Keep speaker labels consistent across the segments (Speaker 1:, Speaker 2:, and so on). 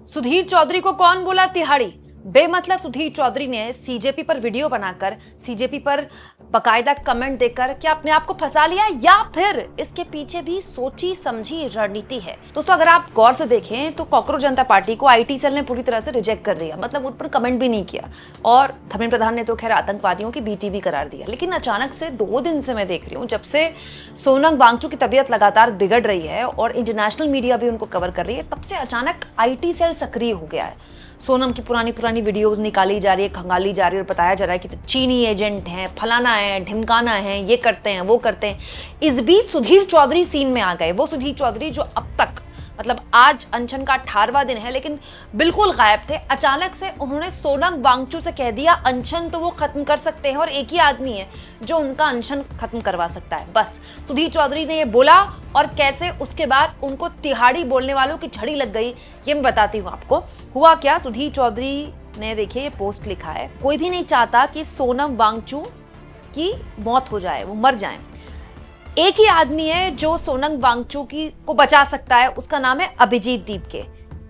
Speaker 1: सुधीर चौधरी को कौन बोला तिहाड़ी? बेमतलब सुधीर चौधरी ने सीजेपी पर वीडियो बनाकर सीजेपी पर बकायदा कमेंट देकर क्या अपने आप को फंसा लिया, या फिर इसके पीछे भी सोची समझी रणनीति है? दोस्तों, अगर आप गौर से देखें तो कॉकरोच जनता पार्टी को आईटी सेल ने पूरी तरह से रिजेक्ट कर दिया, मतलब उन पर कमेंट भी नहीं किया। और धर्मेंद्र प्रधान ने तो खैर आतंकवादियों की बीटी भी करार दिया। लेकिन अचानक से 2 दिन से मैं देख रही हूँ, जब से सोनम वांगचुक की तबीयत लगातार बिगड़ रही है और इंटरनेशनल मीडिया भी उनको कवर कर रही है, तब से अचानक आईटी सेल सक्रिय हो गया है। सोनम की पुरानी वीडियोस निकाली जा रही है, खंगाली जा रही है और बताया जा रहा है कि तो चीनी एजेंट हैं, फलाना है, ढिमकाना है, ये करते हैं, वो करते हैं। इस बीच सुधीर चौधरी सीन में आ गए। वो सुधीर चौधरी जो अब तक, मतलब आज अनशन का 18वां दिन है, लेकिन बिल्कुल गायब थे। अचानक से उन्होंने सोनम वांगचुक से कह दिया अनशन तो वो खत्म कर सकते हैं और एक ही आदमी है जो उनका अनशन खत्म करवा सकता है। बस सुधीर चौधरी ने ये बोला और कैसे उसके बाद उनको तिहाड़ी बोलने वालों की झड़ी लग गई, ये मैं बताती हूँ आपको। हुआ क्या, सुधीर चौधरी ने देखिए ये पोस्ट लिखा है, कोई भी नहीं चाहता कि सोनम वांगचुक की मौत हो जाए, वो मर जाए। एक ही आदमी है जो सोनम वांगचुक को बचा सकता है, उसका नाम है अभिजीत दीपके।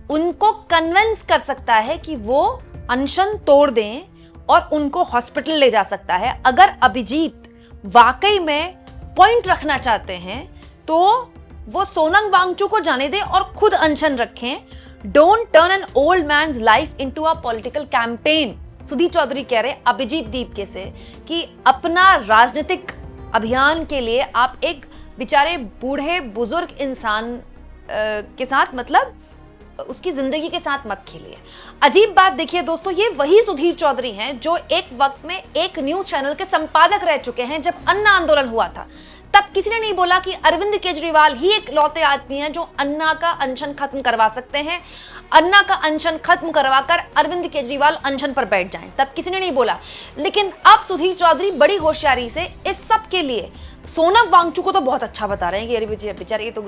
Speaker 1: उनको कन्विंस कर सकता है कि वो अनशन तोड़ दें और उनको हॉस्पिटल ले जा सकता है। अगर अभिजीत वाकई में पॉइंट रखना चाहते हैं तो वो सोनम वांगचुक को जाने दें और खुद अनशन रखें। Don't turn an old man's life into a political campaign. Sudhir Chaudhary कह रहे हैं अभिजीत दीपके से कि अपना राजनीतिक अभियान के लिए आप एक बेचारे बूढ़े बुजुर्ग इंसान के साथ, मतलब उसकी जिंदगी के साथ मत खेलिए। अजीब बात देखिए दोस्तों, ये वही सुधीर चौधरी हैं जो एक वक्त में एक न्यूज चैनल के संपादक रह चुके हैं। जब अन्ना आंदोलन हुआ था तब किसी ने नहीं बोला कि अरविंद केजरीवाल ही एक लौते आदमी हैं जो अन्ना का अनशन खत्म करवा सकते हैं। अन्ना का अनशन खत्म करवाकर अरविंद केजरीवाल अनशन पर बैठ जाएं, तब किसी ने नहीं बोला। लेकिन अब सुधीर चौधरी बड़ी होशियारी से इस सब के लिए सोनम वांगचुक को तो बहुत अच्छा बता रहे हैं कि अरे बेचारे ये तो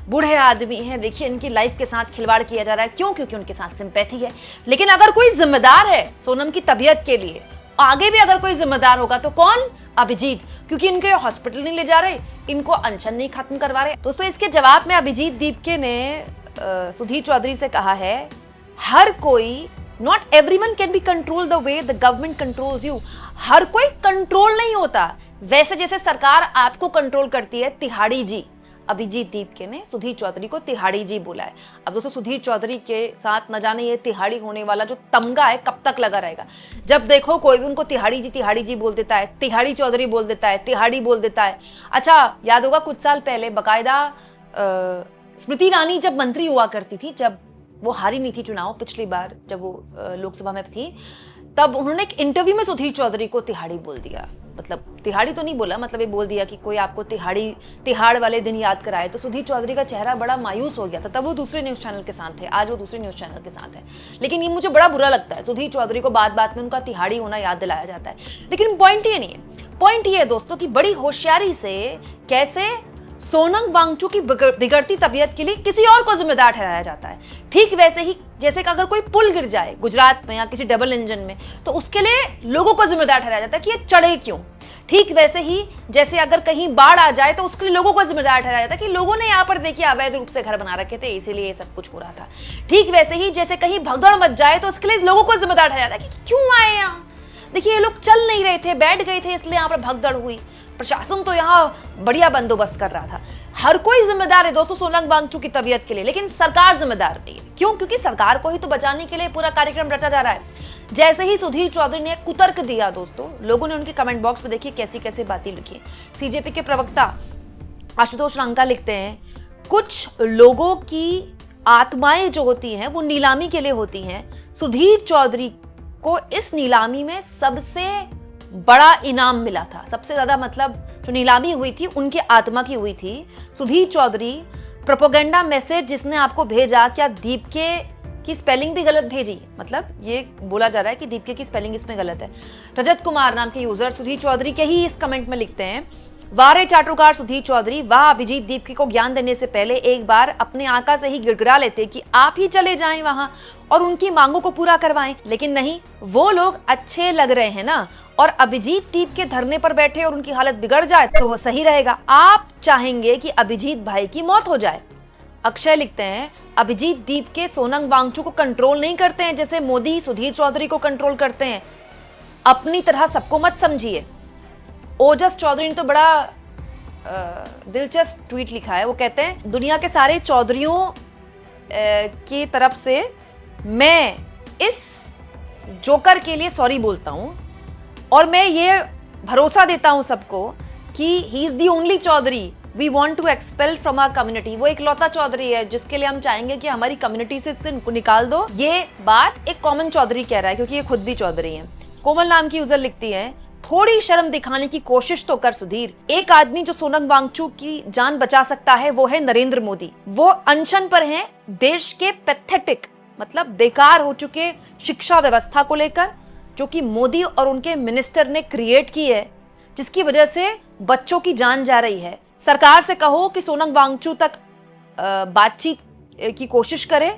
Speaker 1: बूढ़े आदमी हैं, देखिए इनकी लाइफ के साथ खिलवाड़ किया जा रहा है। क्यों? क्योंकि उनके साथ सिंपैथी है। लेकिन अगर कोई जिम्मेदार है सोनम की तबीयत के लिए, आगे भी अगर कोई जिम्मेदार होगा तो कौन? अभिजीत, क्योंकि इनके हॉस्पिटल नहीं ले जा रहे, इनको अनशन नहीं खत्म करवा रहे। दोस्तों, इसके जवाब में अभिजीत दीपके ने सुधीर चौधरी से कहा है, हर कोई, not everyone can be control the way the government controls you. हर कोई कंट्रोल नहीं होता वैसे जैसे सरकार आपको कंट्रोल करती है। तिहाड़ी जी, अभिजीत दीपके ने सुधीर चौधरी को तिहाड़ी जी बोला है। अब दोस्तों, सुधीर चौधरी के साथ न जाने ये तिहाड़ी होने वाला जो तमगा है कब तक लगा रहेगा। जब देखो कोई भी उनको तिहाड़ी जी बोल देता है, तिहाड़ी चौधरी बोल देता है, तिहाड़ी बोल देता है। अच्छा, याद होगा कुछ साल पहले बकायदा स्मृति ईरानी जब मंत्री हुआ करती थी, जब वो हारी नहीं थी चुनाव पिछली बार जब वो लोकसभा में थी, तब उन्होंने एक इंटरव्यू में सुधीर चौधरी को तिहाड़ी बोल दिया। मतलब तिहाड़ी तो नहीं बोला, मतलब ये बोल दिया कि कोई आपको तिहाड़ वाले दिन याद कराए। तो सुधीर चौधरी का चेहरा बड़ा मायूस हो गया था। तब वो दूसरे न्यूज चैनल के साथ थे, आज वो दूसरे न्यूज चैनल के साथ है। लेकिन ये मुझे बड़ा बुरा लगता है, सुधीर चौधरी को बात बात में उनका तिहाड़ी होना याद दिलाया जाता है। लेकिन पॉइंट ये नहीं है, पॉइंट ये है दोस्तों कि बड़ी होशियारी से कैसे सोनम वांगचुक की बिगड़ती तबीयत के लिए किसी और को जिम्मेदार ठहराया जाता है। ठीक वैसे ही जैसे कि अगर कोई पुल गिर जाए गुजरात में या किसी डबल इंजन में, तो उसके लिए लोगों को जिम्मेदार ठहराया जाता है कि ये चढ़े क्यों। ठीक वैसे ही जैसे अगर कहीं बाढ़ आ जाए तो उसके लिए लोगों को जिम्मेदार ठहराया जाता है कि लोगों ने यहाँ पर देखिए अवैध रूप से घर बना रखे थे, इसीलिए ये सब कुछ हो रहा था। ठीक वैसे ही जैसे कहीं भगदड़ मच जाए तो उसके लिए लोगों को जिम्मेदार ठहराया जाता है कि क्यों आए यहाँ, देखिए ये लोग चल नहीं रहे थे, बैठ गए थे, इसलिए यहाँ पर भगदड़ हुई। प्रशासन तो यहाँ बढ़िया बंदोबस्त कर रहा था। हर कोई जिम्मेदार है दोस्तों सोनम वांगचुक की तबीयत के लिए, लेकिन सरकार जिम्मेदार नहीं है। क्यों? क्योंकि सरकार को ही तो बचाने के लिए पूरा कार्यक्रम रचा जा रहा है। जैसे ही सुधीर चौधरी ने कुतर्क दिया दोस्तों, लोगों ने उनके कमेंट बॉक्स में देखिए कैसी कैसी बातें लिखी। सीजेपी के प्रवक्ता आशुतोष रंका लिखते हैं, कुछ लोगों की आत्माएं जो होती हैं वो नीलामी के लिए होती हैं। सुधीर चौधरी को इस नीलामी में सबसे बड़ा इनाम मिला था, सबसे ज्यादा, मतलब जो नीलामी हुई थी उनकी आत्मा की हुई थी। सुधीर चौधरी प्रोपेगेंडा मैसेज जिसने आपको भेजा, क्या दीपके की स्पेलिंग भी गलत भेजी? मतलब ये बोला जा रहा है कि दीपके की स्पेलिंग इसमें गलत है। रजत कुमार नाम के यूजर सुधीर चौधरी के ही इस कमेंट में लिखते हैं, वारे चाटुकार सुधीर चौधरी, वाह अभिजीत दीपके को ज्ञान देने से पहले एक बार अपने आका से ही गिड़गिड़ा लेते कि आप ही चले जाएं वहां और उनकी मांगों को पूरा करवाएं। लेकिन नहीं, वो लोग अच्छे लग रहे हैं ना, और अभिजीत दीपके धरने पर बैठे और उनकी हालत बिगड़ जाए तो वो सही रहेगा। आप चाहेंगे कि अभिजीत भाई की मौत हो जाए। अक्षय लिखते हैं, अभिजीत दीप के सोनम वांगचू को कंट्रोल नहीं करते हैं जैसे मोदी सुधीर चौधरी को कंट्रोल करते हैं। अपनी तरह सबको मत समझिए। ओजस चौधरी ने तो बड़ा दिलचस्प ट्वीट लिखा है। वो कहते हैं, दुनिया के सारे चौधरियों की तरफ से मैं इस जोकर के लिए सॉरी बोलता हूं और मैं ये भरोसा देता हूं सबको कि he is the only Chaudhary we want to expel from our community. वो इकलौता चौधरी है जिसके लिए हम चाहेंगे कि हमारी कम्युनिटी से इसको निकाल दो। ये बात एक कॉमन चौधरी कह रहा है क्योंकि ये खुद भी चौधरी है। कोमल नाम की यूजर लिखती है, थोड़ी शर्म दिखाने की कोशिश तो कर सुधीर। एक आदमी जो सोनम वांगचू की जान बचा सकता है वो है नरेंद्र मोदी। वो अनशन पर हैं देश के पैथेटिक मतलब बेकार हो चुके शिक्षा व्यवस्था को लेकर, जो कि मोदी और उनके मिनिस्टर ने क्रिएट की है, जिसकी वजह से बच्चों की जान जा रही है। सरकार से कहो कि सोनम वांगचू तक बातचीत की कोशिश करे,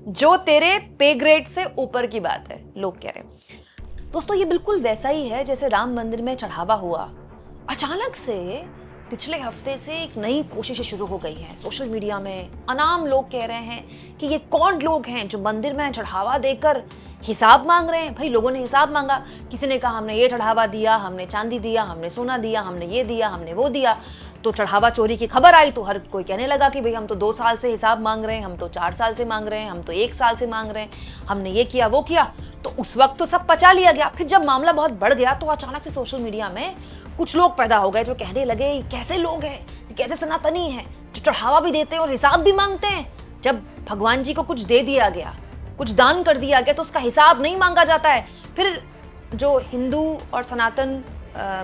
Speaker 1: जो तेरे पे ग्रेड से ऊपर की बात है, लोग कह रहे हैं। दोस्तों, ये बिल्कुल वैसा ही है जैसे राम मंदिर में चढ़ावा हुआ। अचानक से पिछले हफ्ते से एक नई कोशिश शुरू हो गई है। सोशल मीडिया में अनाम लोग कह रहे हैं कि ये कौन लोग हैं जो मंदिर में चढ़ावा देकर हिसाब मांग रहे हैं। भाई, लोगों ने हिसाब मांगा। किसी ने कहा हमने ये चढ़ावा दिया, हमने चांदी दिया, हमने सोना दिया, हमने ये दिया, हमने वो दिया। तो चढ़ावा चोरी की खबर आई तो हर कोई कहने लगा कि भाई हम तो 2 साल से हिसाब मांग रहे हैं, हम तो 4 साल से मांग रहे हैं, हम तो 1 साल से मांग रहे हैं, हमने ये किया वो किया। तो उस वक्त तो सब पचा लिया गया। फिर जब मामला बहुत बढ़ गया तो अचानक से सोशल मीडिया में कुछ लोग पैदा हो गए जो कहने लगे कैसे लोग हैं, कैसे सनातनी हैं जो चढ़ावा भी देते हैं और हिसाब भी मांगते हैं। जब भगवान जी को कुछ दे दिया गया, कुछ दान कर दिया गया तो उसका हिसाब नहीं मांगा जाता है। फिर जो हिंदू और सनातन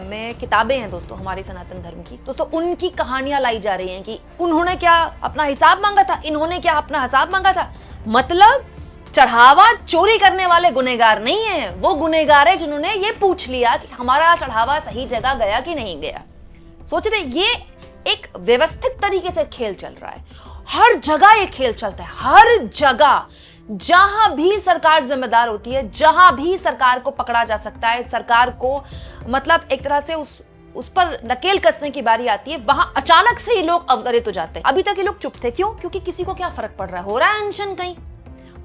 Speaker 1: में किताबें हैं दोस्तों, हमारी सनातन धर्म की, दोस्तों उनकी कहानियां लाई जा रही हैं कि उन्होंने क्या अपना हिसाब मांगा था, इन्होंने क्या अपना हिसाब मांगा था। मतलब चढ़ावा चोरी करने वाले गुनहगार नहीं है, वो गुनहगार है जिन्होंने ये पूछ लिया कि हमारा चढ़ावा सही जगह गया कि नहीं गया। सोच रहे, ये एक व्यवस्थित तरीके से खेल चल रहा है। हर जगह ये खेल चलता है, हर जगह जहां भी सरकार जिम्मेदार होती है, जहां भी सरकार को पकड़ा जा सकता है, सरकार को मतलब एक तरह से उस पर नकेल कसने की बारी आती है, वहां अचानक से ये लोग अवतरित हो जाते हैं। अभी तक ये लोग चुप थे, क्यों? क्योंकि किसी को क्या फर्क पड़ रहा है, हो रहा है अनशन कहीं,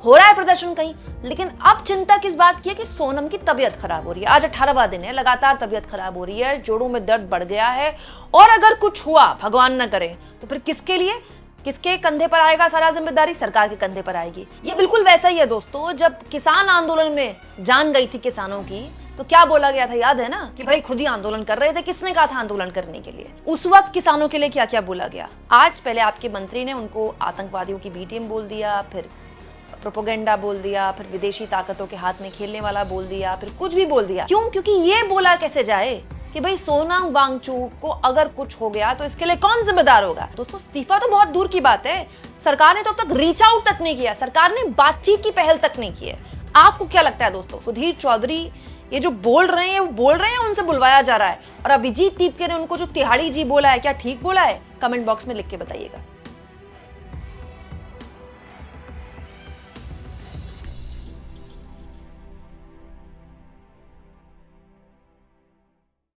Speaker 1: हो रहा है प्रदर्शन कहीं। लेकिन अब चिंता किस बात की है कि सोनम की तबीयत खराब हो रही है। आज 18वां दिन है, लगातार तबीयत खराब हो रही है, जोड़ों में दर्द बढ़ गया है। और अगर कुछ हुआ, भगवान न करे, तो फिर किसके लिए, किसके कंधे पर आएगा सारा जिम्मेदारी? सरकार के कंधे पर आएगी। ये बिल्कुल वैसा ही है दोस्तों, जब किसान आंदोलन में जान गई थी किसानों की, तो क्या बोला गया था, याद है ना, कि भाई खुद ही आंदोलन कर रहे थे। किसने कहा था आंदोलन करने के लिए? उस वक्त किसानों के लिए क्या क्या बोला गया। आज पहले आपके मंत्री ने उनको आतंकवादियों की बीटीएम बोल दिया, फिर प्रोपोगेंडा बोल दिया, फिर विदेशी ताकतों के हाथ में खेलने वाला बोल दिया, फिर कुछ भी बोल दिया। क्यों? क्योंकि ये बोला कैसे जाए कि भाई सोनम वांगचू को अगर कुछ हो गया तो इसके लिए कौन जिम्मेदार होगा। दोस्तों, इस्तीफा तो बहुत दूर की बात है, सरकार ने तो अब तक रीच आउट तक नहीं किया, सरकार ने बातचीत की पहल तक नहीं की है। आपको क्या लगता है दोस्तों, सुधीर चौधरी ये जो बोल रहे हैं, वो बोल रहे हैं, उनसे बुलवाया जा रहा है? और अभिजीत दीप ने उनको जो तिहाड़ी जी बोला है, क्या ठीक बोला है? कमेंट बॉक्स में लिख के बताइएगा।